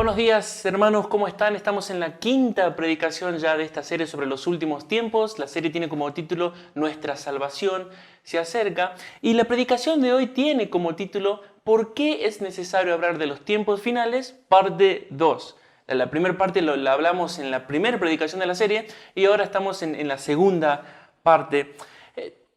Buenos días, hermanos, ¿cómo están? Estamos en la quinta predicación ya de esta serie sobre los últimos tiempos. La serie tiene como título Nuestra salvación se acerca. Y la predicación de hoy tiene como título ¿Por qué es necesario hablar de los tiempos finales? Parte 2. La primera parte la hablamos en la primera predicación de la serie y ahora estamos en la segunda parte.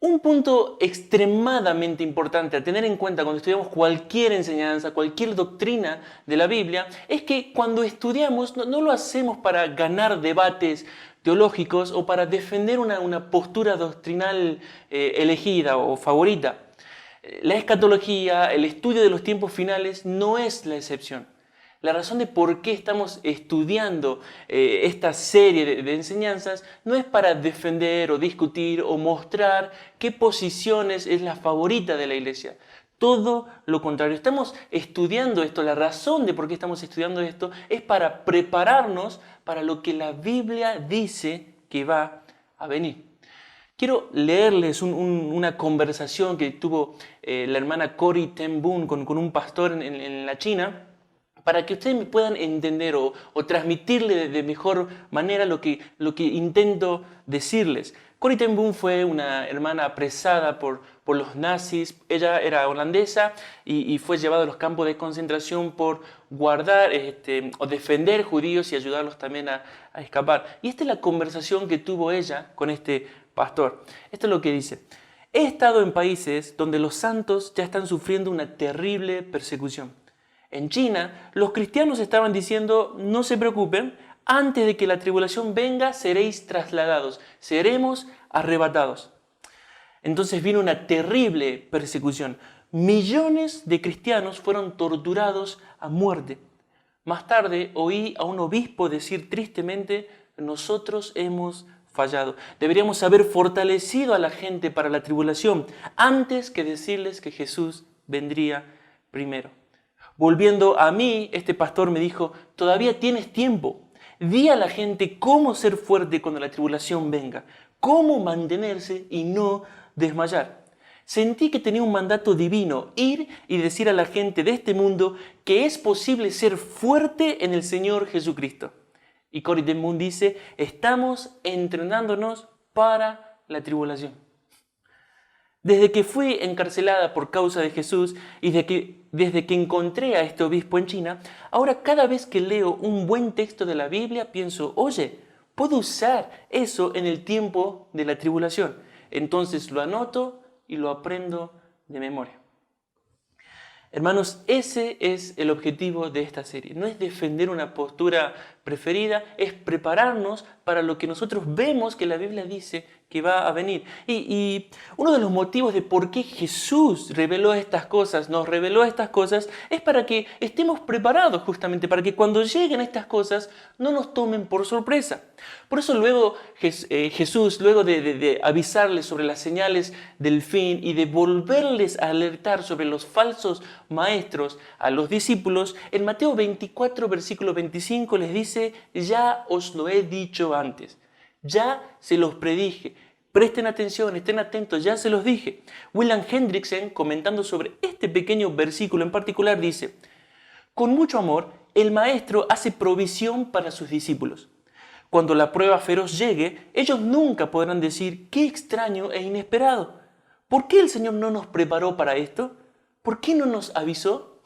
Un punto extremadamente importante a tener en cuenta cuando estudiamos cualquier enseñanza, cualquier doctrina de la Biblia, es que cuando estudiamos no lo hacemos para ganar debates teológicos o para defender una postura doctrinal elegida o favorita. La escatología, el estudio de los tiempos finales, no es la excepción. La razón de por qué estamos estudiando esta serie de enseñanzas no es para defender o discutir o mostrar qué posiciones es la favorita de la iglesia. Todo lo contrario, estamos estudiando esto, la razón de por qué estamos estudiando esto es para prepararnos para lo que la Biblia dice que va a venir. Quiero leerles una conversación que tuvo la hermana Corrie ten Boom con un pastor en la China, para que ustedes me puedan entender o transmitirle de mejor manera lo que intento decirles. Corrie ten Boom fue una hermana apresada por los nazis. Ella era holandesa y fue llevada a los campos de concentración por guardar o defender judíos y ayudarlos también a escapar. Y esta es la conversación que tuvo ella con este pastor. Esto es lo que dice. He estado en países donde los santos ya están sufriendo una terrible persecución. En China, los cristianos estaban diciendo, no se preocupen, antes de que la tribulación venga, seréis trasladados, seremos arrebatados. Entonces vino una terrible persecución. Millones de cristianos fueron torturados a muerte. Más tarde oí a un obispo decir tristemente, nosotros hemos fallado. Deberíamos haber fortalecido a la gente para la tribulación antes que decirles que Jesús vendría primero. Volviendo a mí, este pastor me dijo, todavía tienes tiempo. Di a la gente cómo ser fuerte cuando la tribulación venga, cómo mantenerse y no desmayar. Sentí que tenía un mandato divino, ir y decir a la gente de este mundo que es posible ser fuerte en el Señor Jesucristo. Y Corrie ten Boom dice, estamos entrenándonos para la tribulación. Desde que fui encarcelada por causa de Jesús y desde que encontré a este obispo en China, ahora cada vez que leo un buen texto de la Biblia pienso, oye, puedo usar eso en el tiempo de la tribulación. Entonces lo anoto y lo aprendo de memoria. Hermanos, ese es el objetivo de esta serie. No es defender una postura preferida, es prepararnos para lo que nosotros vemos que la Biblia dice que va a venir. Y uno de los motivos de por qué Jesús reveló estas cosas, nos reveló estas cosas, es para que estemos preparados justamente, para que cuando lleguen estas cosas no nos tomen por sorpresa. Por eso luego Jesús, luego de avisarles sobre las señales del fin y de volverles a alertar sobre los falsos maestros a los discípulos, en Mateo 24, versículo 25 les dice, ya os lo he dicho antes. Ya se los predije. Presten atención, estén atentos, ya se los dije. William Hendrickson, comentando sobre este pequeño versículo en particular, dice, con mucho amor, el maestro hace provisión para sus discípulos. Cuando la prueba feroz llegue, ellos nunca podrán decir, qué extraño e inesperado. ¿Por qué el Señor no nos preparó para esto? ¿Por qué no nos avisó?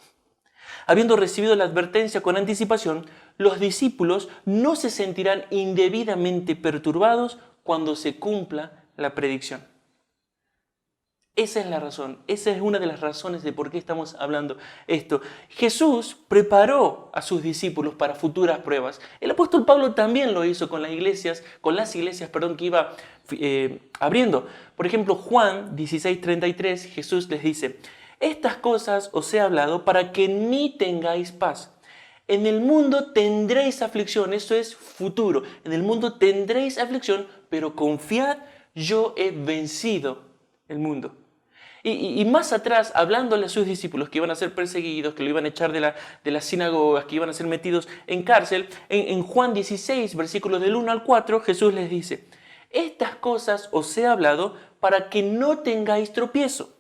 Habiendo recibido la advertencia con anticipación, los discípulos no se sentirán indebidamente perturbados cuando se cumpla la predicción. Esa es la razón, esa es una de las razones de por qué estamos hablando esto. Jesús preparó a sus discípulos para futuras pruebas. El apóstol Pablo también lo hizo con las iglesias que iba abriendo. Por ejemplo, Juan 16:33, Jesús les dice, estas cosas os he hablado para que en mí tengáis paz. En el mundo tendréis aflicción, eso es futuro. En el mundo tendréis aflicción, pero confiad, yo he vencido el mundo. Y más atrás, hablándole a sus discípulos que iban a ser perseguidos, que lo iban a echar de las sinagogas, que iban a ser metidos en cárcel, en Juan 16, versículos del 1 al 4, Jesús les dice, estas cosas os he hablado para que no tengáis tropiezo.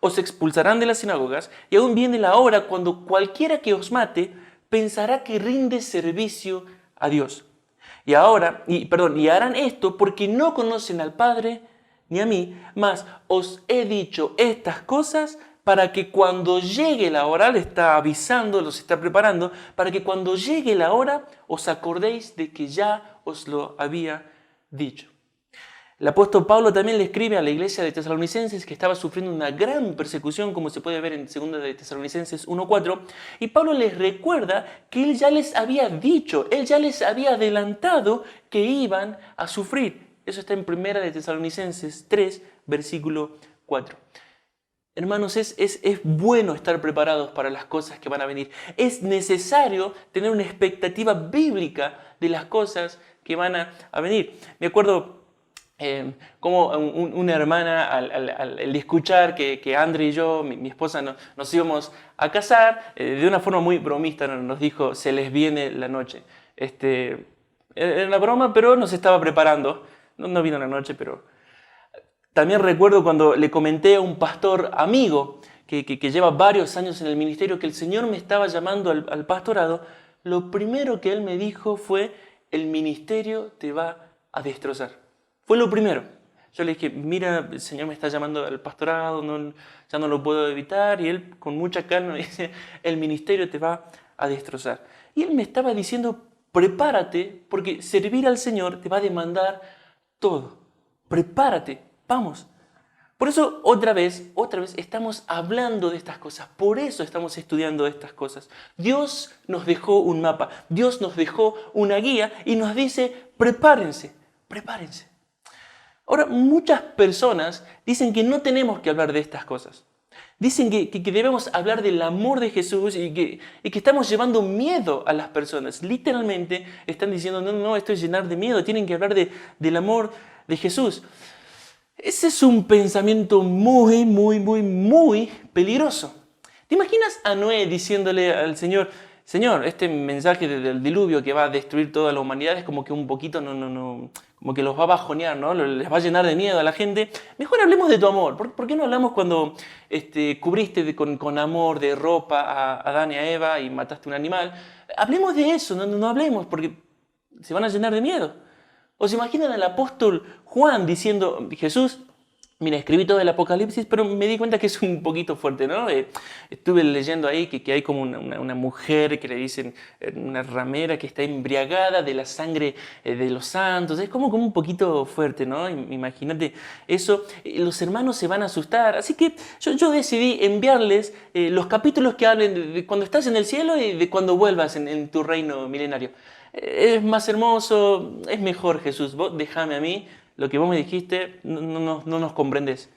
Os expulsarán de las sinagogas y aún viene la hora cuando cualquiera que os mate pensará que rinde servicio a Dios. Y harán esto porque no conocen al Padre ni a mí, mas os he dicho estas cosas para que cuando llegue la hora, le está avisando, los está preparando, para que cuando llegue la hora os acordéis de que ya os lo había dicho. El apóstol Pablo también le escribe a la iglesia de Tesalonicenses que estaba sufriendo una gran persecución, como se puede ver en 2 de Tesalonicenses 1:4, y Pablo les recuerda que él ya les había dicho, él ya les había adelantado que iban a sufrir. Eso está en 1 de Tesalonicenses 3, versículo 4. Hermanos, es bueno estar preparados para las cosas que van a venir. Es necesario tener una expectativa bíblica de las cosas que van a venir. Me acuerdo como una hermana, al escuchar que André y yo, mi esposa, nos íbamos a casar, de una forma muy bromista nos dijo, se les viene la noche. Era una broma, pero nos estaba preparando. No vino la noche, pero... También recuerdo cuando le comenté a un pastor amigo que lleva varios años en el ministerio que el Señor me estaba llamando al pastorado, lo primero que él me dijo fue, el ministerio te va a destrozar. Fue lo primero. Yo le dije, mira, el Señor me está llamando al pastorado, ya no lo puedo evitar, y él con mucha calma me dice, el ministerio te va a destrozar. Y él me estaba diciendo, prepárate, porque servir al Señor te va a demandar todo. Prepárate. Vamos. Por eso otra vez estamos hablando de estas cosas. Por eso estamos estudiando estas cosas. Dios nos dejó un mapa. Dios nos dejó una guía y nos dice, prepárense, prepárense. Ahora, muchas personas dicen que no tenemos que hablar de estas cosas. Dicen que debemos hablar del amor de Jesús y que estamos llevando miedo a las personas. Literalmente están diciendo, no, esto es llenar de miedo. Tienen que hablar del amor de Jesús. Ese es un pensamiento muy, muy, muy, muy peligroso. ¿Te imaginas a Noé diciéndole al Señor, Señor, este mensaje del diluvio que va a destruir toda la humanidad es como que un poquito, como que los va a bajonear, ¿no? Les va a llenar de miedo a la gente. Mejor hablemos de tu amor. ¿Por qué no hablamos cuando cubriste con amor de ropa a Adán y a Eva y mataste un animal? Hablemos de eso, no hablemos porque se van a llenar de miedo. ¿O se imaginan al apóstol Juan diciendo, Jesús, mira, escribí todo el Apocalipsis, pero me di cuenta que es un poquito fuerte, ¿no? Estuve leyendo ahí que hay como una mujer que le dicen, una ramera que está embriagada de la sangre de los santos. Es como un poquito fuerte, ¿no? Imagínate eso. Los hermanos se van a asustar. Así que yo decidí enviarles los capítulos que hablen de cuando estás en el cielo y de cuando vuelvas en tu reino milenario. Es más hermoso, es mejor, Jesús, vos déjame a mí, lo que vos me dijiste no nos comprendes.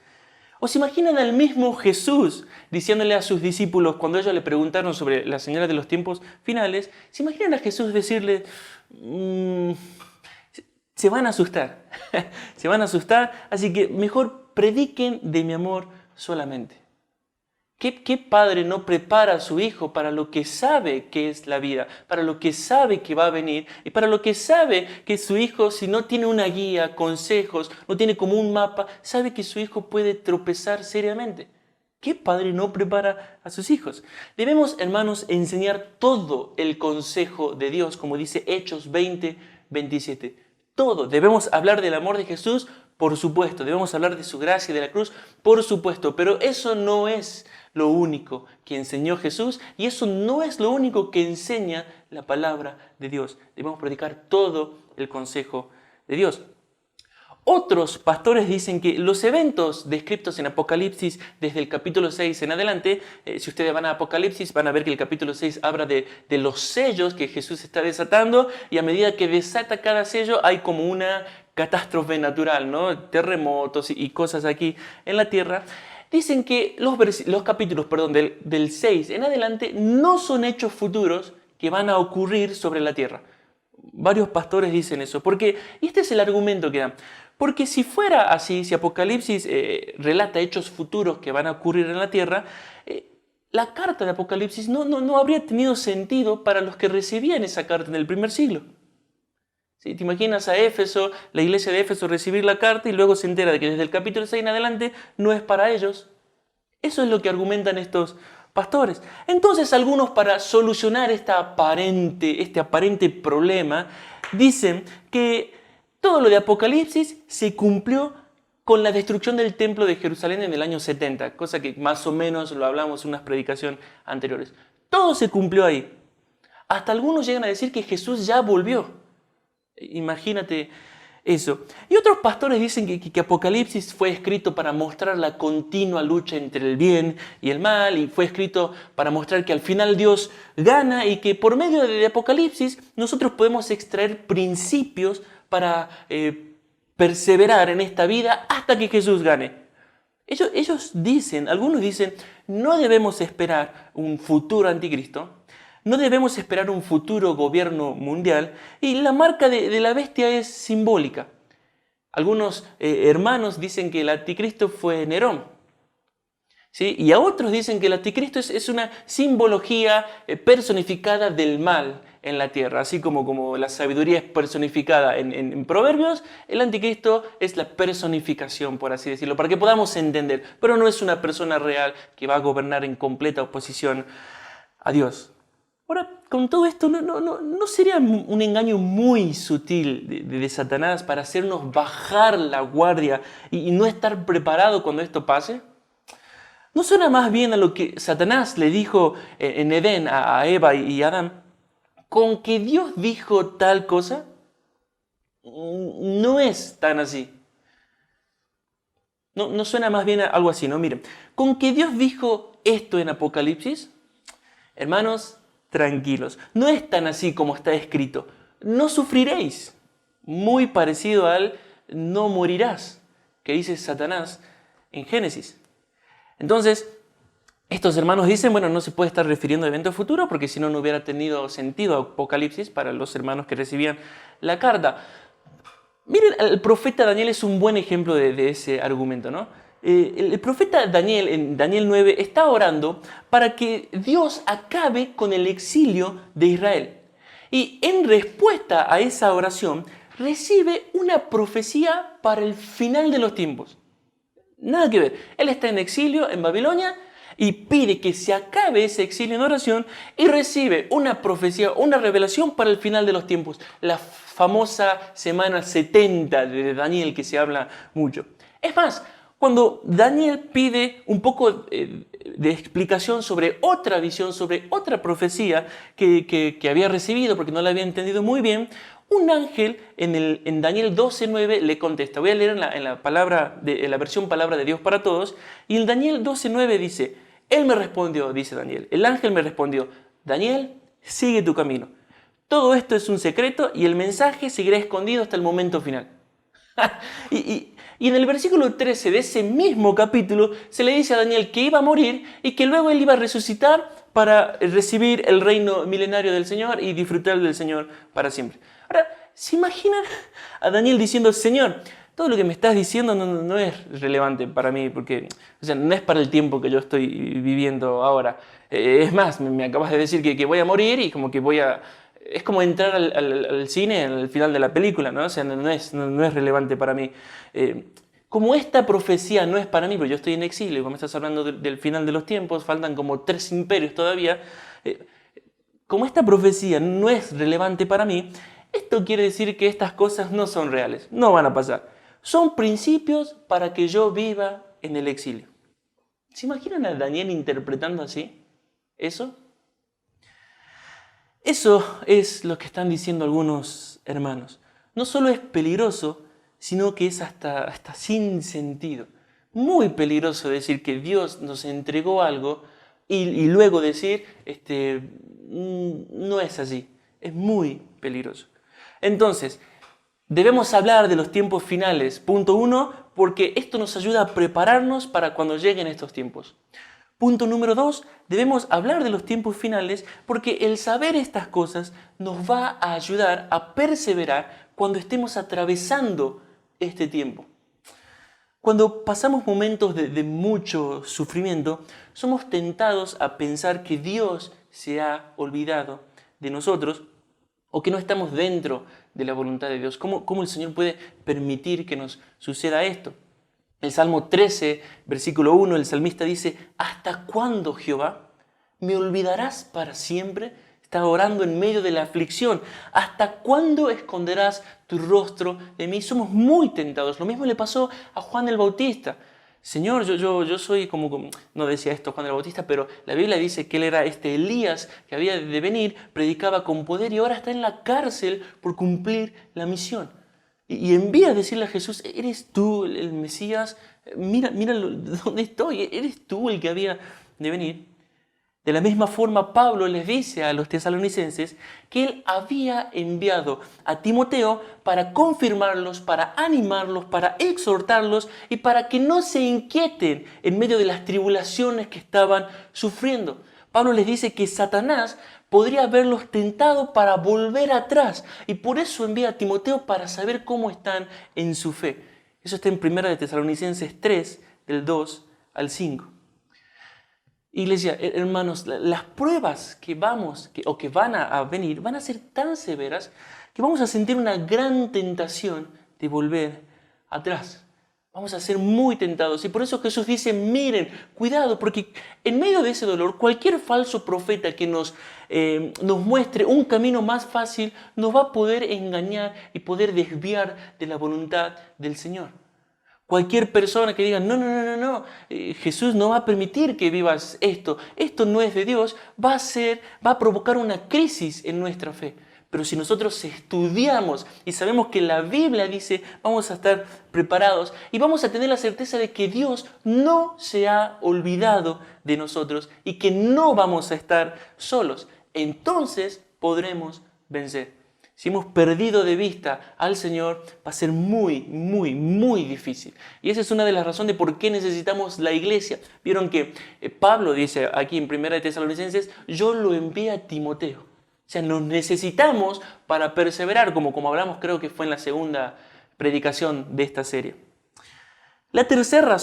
¿O se imaginan al mismo Jesús diciéndole a sus discípulos cuando ellos le preguntaron sobre las señales de los tiempos finales? ¿Se imaginan a Jesús decirle, se van a asustar, se van a asustar, así que mejor prediquen de mi amor solamente? ¿Qué padre no prepara a su hijo para lo que sabe que es la vida, para lo que sabe que va a venir y para lo que sabe que su hijo, si no tiene una guía, consejos, no tiene como un mapa, sabe que su hijo puede tropezar seriamente? ¿Qué padre no prepara a sus hijos? Debemos, hermanos, enseñar todo el consejo de Dios, como dice Hechos 20:27. Todo. Debemos hablar del amor de Jesús, por supuesto. Debemos hablar de su gracia y de la cruz, por supuesto. Pero eso no es lo único que enseñó Jesús y eso no es lo único que enseña la palabra de Dios. Debemos predicar todo el consejo de Dios. Otros pastores dicen que los eventos descritos en Apocalipsis desde el capítulo 6 en adelante, si ustedes van a Apocalipsis van a ver que el capítulo 6 habla de los sellos que Jesús está desatando y a medida que desata cada sello hay como una catástrofe natural, ¿no? Terremotos y cosas aquí en la tierra. Dicen que los capítulos del 6 en adelante no son hechos futuros que van a ocurrir sobre la tierra. Varios pastores dicen eso, y este es el argumento que dan. Porque si fuera así, si Apocalipsis relata hechos futuros que van a ocurrir en la tierra, la carta de Apocalipsis no habría tenido sentido para los que recibían esa carta en el primer siglo. ¿Sí? Te imaginas a Éfeso, la iglesia de Éfeso recibir la carta y luego se entera de que desde el capítulo 6 en adelante no es para ellos. Eso es lo que argumentan estos pastores. Entonces algunos, para solucionar este aparente problema, dicen que todo lo de Apocalipsis se cumplió con la destrucción del templo de Jerusalén en el año 70, cosa que más o menos lo hablamos en unas predicaciones anteriores. Todo se cumplió ahí. Hasta algunos llegan a decir que Jesús ya volvió. Imagínate eso. Y otros pastores dicen que Apocalipsis fue escrito para mostrar la continua lucha entre el bien y el mal, y fue escrito para mostrar que al final Dios gana, y que por medio de Apocalipsis nosotros podemos extraer principios para perseverar en esta vida hasta que Jesús gane. Ellos dicen, algunos dicen, no debemos esperar un futuro anticristo, no debemos esperar un futuro gobierno mundial, y la marca de la bestia es simbólica. Algunos hermanos dicen que el anticristo fue Nerón, ¿sí? Y a otros dicen que el anticristo es una simbología personificada del mal en la tierra. Así como la sabiduría es personificada en Proverbios, el anticristo es la personificación, por así decirlo, para que podamos entender. Pero no es una persona real que va a gobernar en completa oposición a Dios. Ahora, con todo esto, ¿no sería un engaño muy sutil de Satanás para hacernos bajar la guardia y no estar preparado cuando esto pase? ¿No suena más bien a lo que Satanás le dijo en Edén a Eva y Adán? ¿Con que Dios dijo tal cosa? No es tan así. No suena más bien a algo así, ¿no? Miren, con que Dios dijo esto en Apocalipsis, hermanos, tranquilos. No es tan así como está escrito. No sufriréis. Muy parecido al no morirás, que dice Satanás en Génesis. Entonces, estos hermanos dicen, bueno, no se puede estar refiriendo a eventos futuros porque si no, no hubiera tenido sentido Apocalipsis para los hermanos que recibían la carta. Miren, el profeta Daniel es un buen ejemplo de ese argumento, ¿no? El profeta Daniel, en Daniel 9, está orando para que Dios acabe con el exilio de Israel. Y en respuesta a esa oración, recibe una profecía para el final de los tiempos. Nada que ver. Él está en exilio en Babilonia y pide que se acabe ese exilio en oración y recibe una profecía, una revelación para el final de los tiempos. La famosa semana 70 de Daniel, que se habla mucho. Es más, cuando Daniel pide un poco de explicación sobre otra visión, sobre otra profecía que había recibido porque no la había entendido muy bien, un ángel en Daniel 12:9 le contesta. Voy a leer en la versión Palabra de Dios para Todos. Y en Daniel 12:9 dice, él me respondió, dice Daniel, el ángel me respondió, Daniel, sigue tu camino. Todo esto es un secreto y el mensaje seguirá escondido hasta el momento final. Y en el versículo 13 de ese mismo capítulo se le dice a Daniel que iba a morir y que luego él iba a resucitar para recibir el reino milenario del Señor y disfrutar del Señor para siempre. Ahora, ¿se imaginan a Daniel diciendo, Señor, todo lo que me estás diciendo no es relevante para mí, porque no es para el tiempo que yo estoy viviendo ahora? Es más, me acabas de decir que voy a morir y como que es como entrar al cine al final de la película, ¿no? O sea, no es relevante para mí. Como esta profecía no es para mí, porque yo estoy en exilio, como estás hablando del final de los tiempos, faltan como 3 imperios todavía. Como esta profecía no es relevante para mí, esto quiere decir que estas cosas no son reales, no van a pasar. Son principios para que yo viva en el exilio. ¿Se imaginan a Daniel interpretando así eso? Eso es lo que están diciendo algunos hermanos. No solo es peligroso, sino que es hasta sin sentido. Muy peligroso decir que Dios nos entregó algo y luego decir, no es así. Es muy peligroso. Entonces, debemos hablar de los tiempos finales, punto 1, porque esto nos ayuda a prepararnos para cuando lleguen estos tiempos. Punto número 2, debemos hablar de los tiempos finales porque el saber estas cosas nos va a ayudar a perseverar cuando estemos atravesando este tiempo. Cuando pasamos momentos de mucho sufrimiento, somos tentados a pensar que Dios se ha olvidado de nosotros o que no estamos dentro de la voluntad de Dios. ¿Cómo el Señor puede permitir que nos suceda esto? El Salmo 13, versículo 1, el salmista dice, ¿hasta cuándo, Jehová? ¿Me olvidarás para siempre? Está orando en medio de la aflicción. ¿Hasta cuándo esconderás tu rostro de mí? Somos muy tentados. Lo mismo le pasó a Juan el Bautista. Señor, yo soy como, no decía esto Juan el Bautista, pero la Biblia dice que él era este Elías que había de venir, predicaba con poder y ahora está en la cárcel por cumplir la misión. Y envía a decirle a Jesús, ¿eres tú el Mesías? Mira dónde estoy, ¿eres tú el que había de venir? De la misma forma, Pablo les dice a los tesalonicenses que él había enviado a Timoteo para confirmarlos, para animarlos, para exhortarlos y para que no se inquieten en medio de las tribulaciones que estaban sufriendo. Pablo les dice que Satanás podría haberlos tentado para volver atrás y por eso envía a Timoteo para saber cómo están en su fe. Eso está en 1 de Tesalonicenses 3, del 2 al 5. Iglesia, hermanos, las pruebas que van a venir van a ser tan severas que vamos a sentir una gran tentación de volver atrás. Vamos a ser muy tentados y por eso Jesús dice, miren, cuidado, porque en medio de ese dolor, cualquier falso profeta que nos muestre un camino más fácil nos va a poder engañar y poder desviar de la voluntad del Señor. Cualquier persona que diga, no, Jesús no va a permitir que vivas esto no es de Dios, va a provocar una crisis en nuestra fe. Pero si nosotros estudiamos y sabemos que la Biblia dice, vamos a estar preparados y vamos a tener la certeza de que Dios no se ha olvidado de nosotros y que no vamos a estar solos. Entonces podremos vencer. Si hemos perdido de vista al Señor, va a ser muy, muy, muy difícil. Y esa es una de las razones de por qué necesitamos la iglesia. Vieron que Pablo dice aquí en 1 de Tesalonicenses, yo lo envié a Timoteo. O sea, nos necesitamos para perseverar, como hablamos creo que fue en la segunda predicación de esta serie. La tercera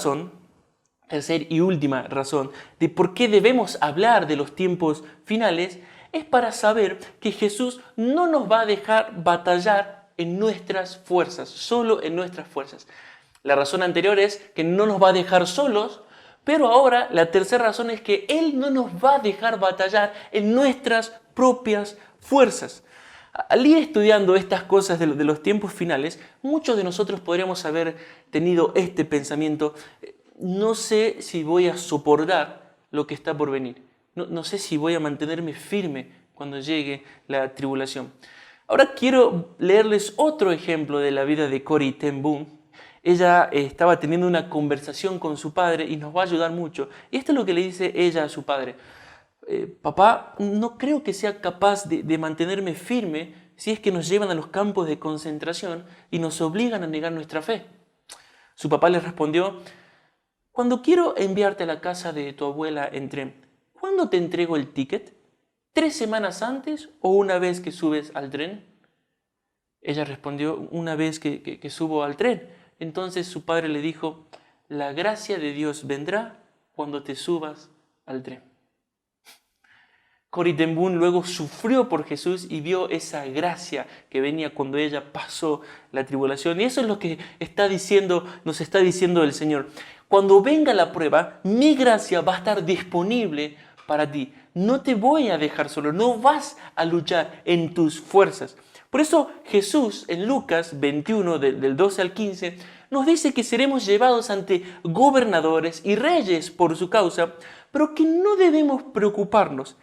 y última razón de por qué debemos hablar de los tiempos finales es para saber que Jesús no nos va a dejar batallar en nuestras fuerzas, solo en nuestras fuerzas. La razón anterior es que no nos va a dejar solos, pero ahora la tercera razón es que Él no nos va a dejar batallar en nuestras propias fuerzas. Al ir estudiando estas cosas de los tiempos finales, muchos de nosotros podríamos haber tenido este pensamiento, no sé si voy a soportar lo que está por venir. No sé si voy a mantenerme firme cuando llegue la tribulación. Ahora quiero leerles otro ejemplo de la vida de Corrie ten Boom. Ella estaba teniendo una conversación con su padre y nos va a ayudar mucho. Y esto es lo que le dice ella a su padre. Papá, no creo que sea capaz de mantenerme firme si es que nos llevan a los campos de concentración y nos obligan a negar nuestra fe. Su papá le respondió, cuando quiero enviarte a la casa de tu abuela en tren, ¿cuándo te entrego el ticket? ¿3 semanas antes o una vez que subes al tren? Ella respondió, una vez que subo al tren. Entonces su padre le dijo, la gracia de Dios vendrá cuando te subas al tren. Corrie ten Boom luego sufrió por Jesús y vio esa gracia que venía cuando ella pasó la tribulación. Y eso es lo que nos está diciendo el Señor. Cuando venga la prueba, mi gracia va a estar disponible para ti. No te voy a dejar solo, no vas a luchar en tus fuerzas. Por eso Jesús en Lucas 21, del 12 al 15, nos dice que seremos llevados ante gobernadores y reyes por su causa, pero que no debemos preocuparnos.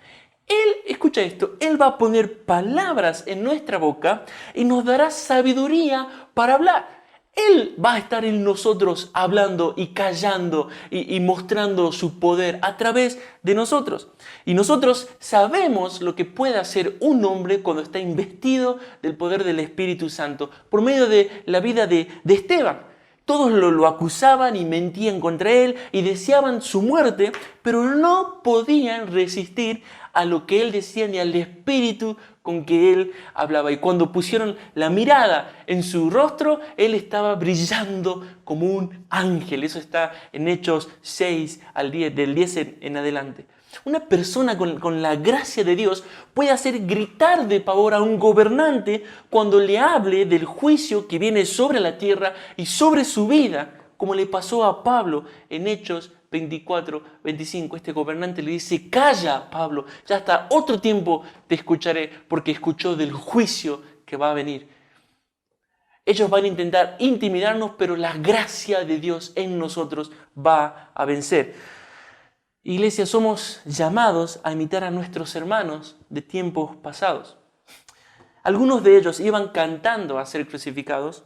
Él, escucha esto, Él va a poner palabras en nuestra boca y nos dará sabiduría para hablar. Él va a estar en nosotros hablando y callando y mostrando su poder a través de nosotros. Y nosotros sabemos lo que puede hacer un hombre cuando está investido del poder del Espíritu Santo por medio de la vida de Esteban. Todos lo acusaban y mentían contra él y deseaban su muerte, pero no podían resistir a lo que él decía ni al espíritu con que él hablaba. Y cuando pusieron la mirada en su rostro, él estaba brillando como un ángel. Eso está en Hechos 6, del 10 en adelante. Una persona con la gracia de Dios puede hacer gritar de pavor a un gobernante cuando le hable del juicio que viene sobre la tierra y sobre su vida, como le pasó a Pablo en Hechos 24, 25, este gobernante le dice: calla, Pablo, ya hasta otro tiempo te escucharé, porque escuchó del juicio que va a venir. Ellos van a intentar intimidarnos, pero la gracia de Dios en nosotros va a vencer. Iglesia, somos llamados a imitar a nuestros hermanos de tiempos pasados. Algunos de ellos iban cantando a ser crucificados,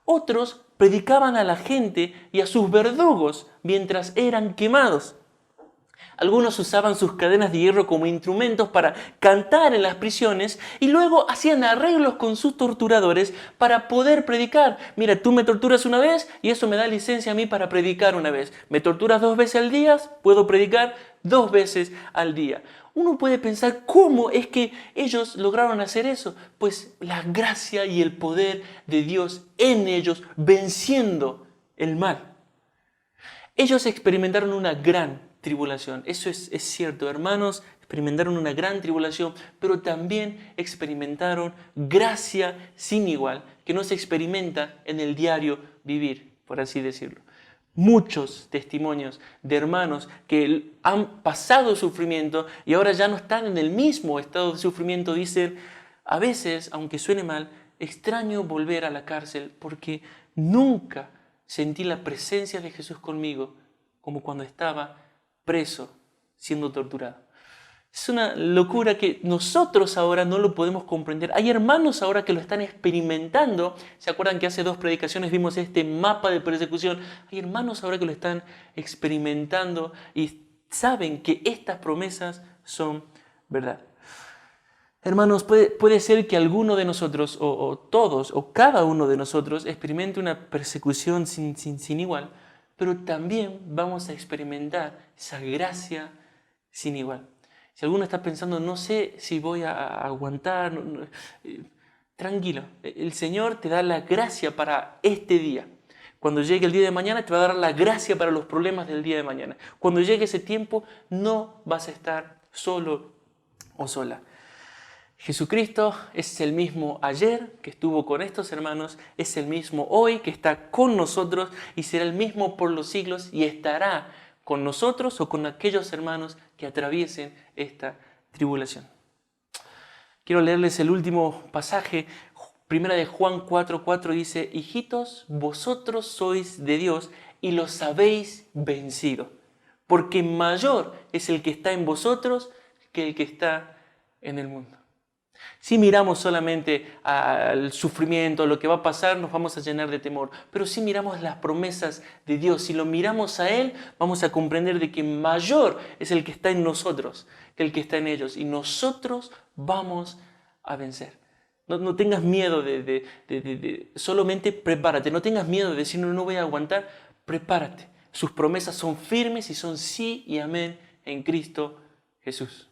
otros predicaban a la gente y a sus verdugos mientras eran quemados. Algunos usaban sus cadenas de hierro como instrumentos para cantar en las prisiones y luego hacían arreglos con sus torturadores para poder predicar. Mira, tú me torturas una vez y eso me da licencia a mí para predicar una vez. Me torturas 2 veces al día, puedo predicar 2 veces al día. Uno puede pensar, ¿cómo es que ellos lograron hacer eso? Pues la gracia y el poder de Dios en ellos venciendo el mal. Ellos experimentaron una gran tribulación. Eso es cierto, hermanos, experimentaron una gran tribulación, pero también experimentaron gracia sin igual, que no se experimenta en el diario vivir, por así decirlo. Muchos testimonios de hermanos que han pasado sufrimiento y ahora ya no están en el mismo estado de sufrimiento dicen: a veces, aunque suene mal, extraño volver a la cárcel porque nunca sentí la presencia de Jesús conmigo como cuando estaba preso, siendo torturado. Es una locura que nosotros ahora no lo podemos comprender. Hay hermanos ahora que lo están experimentando. ¿Se acuerdan que hace 2 predicaciones vimos este mapa de persecución? Hay hermanos ahora que lo están experimentando y saben que estas promesas son verdad. Hermanos, puede ser que alguno de nosotros, o todos, o cada uno de nosotros experimente una persecución sin igual, pero también vamos a experimentar esa gracia sin igual. Si alguno está pensando, no sé si voy a aguantar, tranquilo, el Señor te da la gracia para este día. Cuando llegue el día de mañana te va a dar la gracia para los problemas del día de mañana. Cuando llegue ese tiempo no vas a estar solo o sola. Jesucristo es el mismo ayer que estuvo con estos hermanos, es el mismo hoy que está con nosotros y será el mismo por los siglos y estará con nosotros o con aquellos hermanos que atraviesen esta tribulación. Quiero leerles el último pasaje. Primera de Juan 4:4 dice: hijitos, vosotros sois de Dios y los habéis vencido, porque mayor es el que está en vosotros que el que está en el mundo. Si miramos solamente al sufrimiento, a lo que va a pasar, nos vamos a llenar de temor. Pero si miramos las promesas de Dios, si lo miramos a Él, vamos a comprender de que mayor es el que está en nosotros que el que está en ellos. Y nosotros vamos a vencer. No tengas miedo solamente prepárate. No tengas miedo de decir no voy a aguantar. Prepárate. Sus promesas son firmes y son sí y amén en Cristo Jesús.